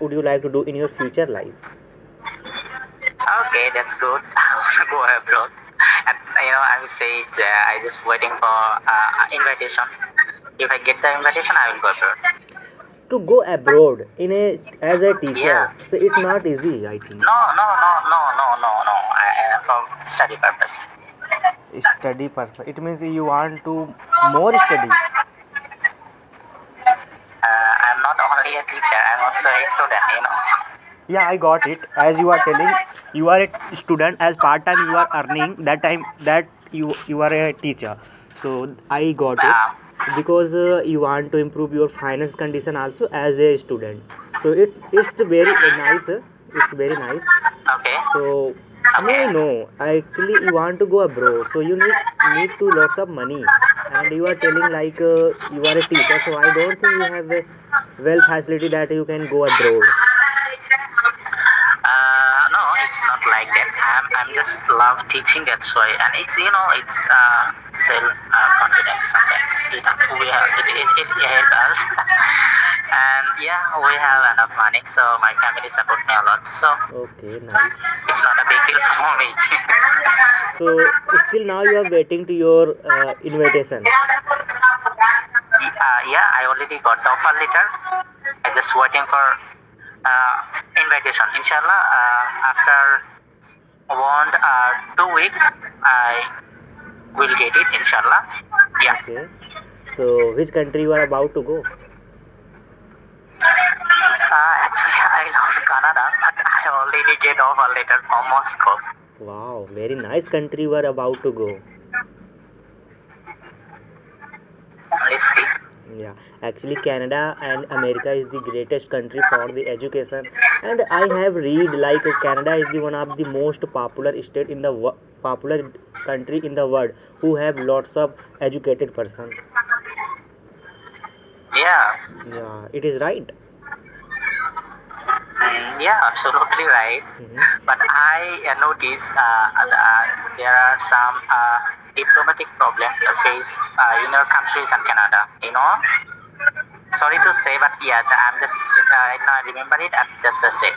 would you like to do in your future life? Okay, that's good. I want to go abroad. And I would say I just waiting for invitation. If I get the invitation, I will go abroad. To go abroad in a as a teacher, Yeah. so it's not easy, I think. No, no, no, no, no, no, no. For study purpose. Study purpose, it means you want to more study. I'm not only a teacher. I'm also a student. Yeah, I got it. As you are telling, you are a student, as part time you are earning that time, that you are a teacher. So I got it, Um, because you want to improve your finance condition also as a student. So it's very nice, it's very nice. okay. So may I Okay. know, actually you want to go abroad, so you need to lots of money, and you are telling like you are a teacher, so I don't think you have a well facility that you can go abroad. No, it's not like that. I'm just love teaching. That's why, and it's self confidence. Sometimes we have it helps us, and yeah, we have enough money, so my family support me a lot. So Okay, nice. it's not a big deal for me. So still now you are waiting to your invitation. Yeah, I already got the offer letter. I just waiting for invitation. Inshallah, after 1 2 week, I will get it. Inshallah. Yeah. Okay. So which country you are about to go? Actually, I love Canada, but I already get offer letter from Moscow. Wow, very nice country you are about to go. Let's see. Yeah, actually Canada and America is the greatest country for the education, and I have read like Canada is the one of the most popular state in the popular country in the world who have lots of educated person. Yeah. Yeah, it is right. Yeah, absolutely right. Mm-hmm. But I notice there are some diplomatic problems faced in our countries and Canada. Sorry to say, but yeah, I'm just right now I remember it. I'm just say.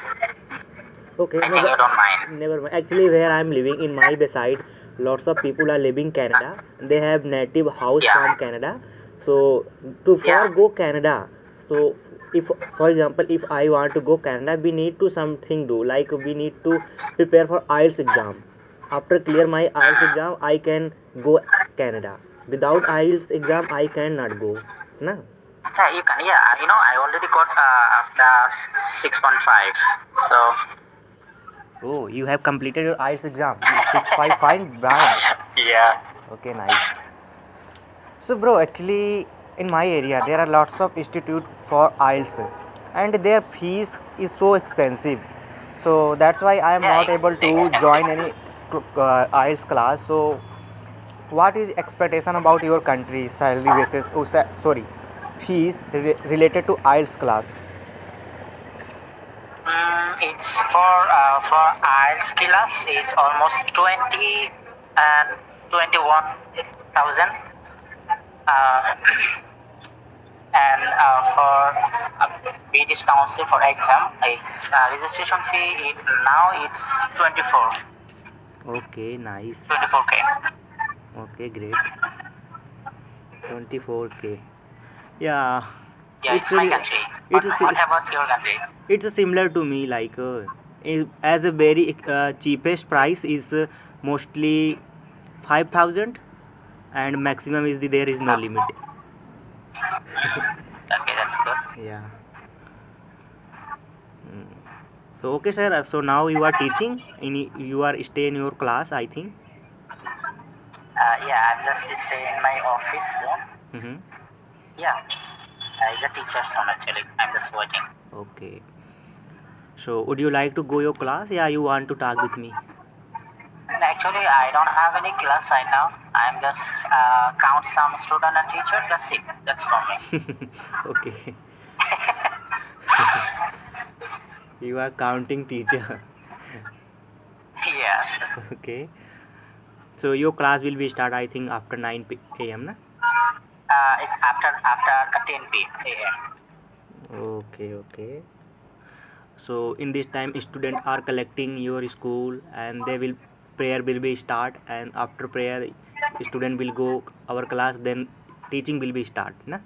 Okay, I think you don't mind. never mind. Actually, where I'm living in my beside, lots of people are living Canada. They have native house from Yeah, Canada. So to yeah. for go Canada, so if for example if I want to go Canada, we need to something do like we need to prepare for IELTS exam. After clear my IELTS exam, I can go Canada. Without IELTS exam, I cannot go. Na? Yeah, you can. Yeah, I already got after 6.5. So Oh, you have completed your IELTS exam. 6.5 fine, brown. yeah. Okay, nice. So, bro, actually, in my area, there are lots of institute for IELTS, and their fees is so expensive. So that's why I am Yeah, not able to expensive. join any IELTS class. So, what is expectation about your country salary basis? Oh, sorry, fees related to IELTS class. It's for IELTS class. It's almost 20 and 21,000. Uh, and for British Council for exam, its registration fee now it's 24, Okay, nice. 24K. Okay, great. 24K. Yeah, Yeah, it's it's my a, country. it's What a, about your country? it's similar to me like as a very cheapest price is mostly 5,000, and maximum is there is no Oh, limit. okay, that's good. Yeah. Mm. So okay sir, so now you are teaching in, you are stay in your class, I think. Yeah, I'm just staying in my office. So, Mm-hmm. yeah, it's a teacher's home actually. I'm just waiting. Okay, so would you like to go your class? Yeah, you want to talk with me? Actually, I don't have any class right now. I'm just count some student and teacher. That's it. That's for me. Okay. You are counting teacher. Yeah. Okay, so your class will be start I think after 9 a.m. na? It's after 10 p.m. Okay, okay. So in this time student are collecting your school, and they will prayer will be start, and after prayer student will go our class, then teaching will be start na.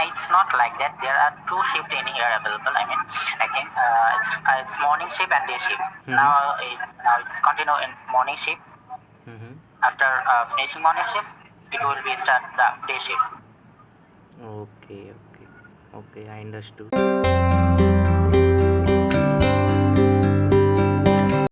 It's not like that. There are two shifts in here available. I mean, I think it's morning shift and day shift. Now it's continue in morning shift. Mm-hmm. After finishing morning shift, it will be start the day shift. Okay, okay, okay, I understood.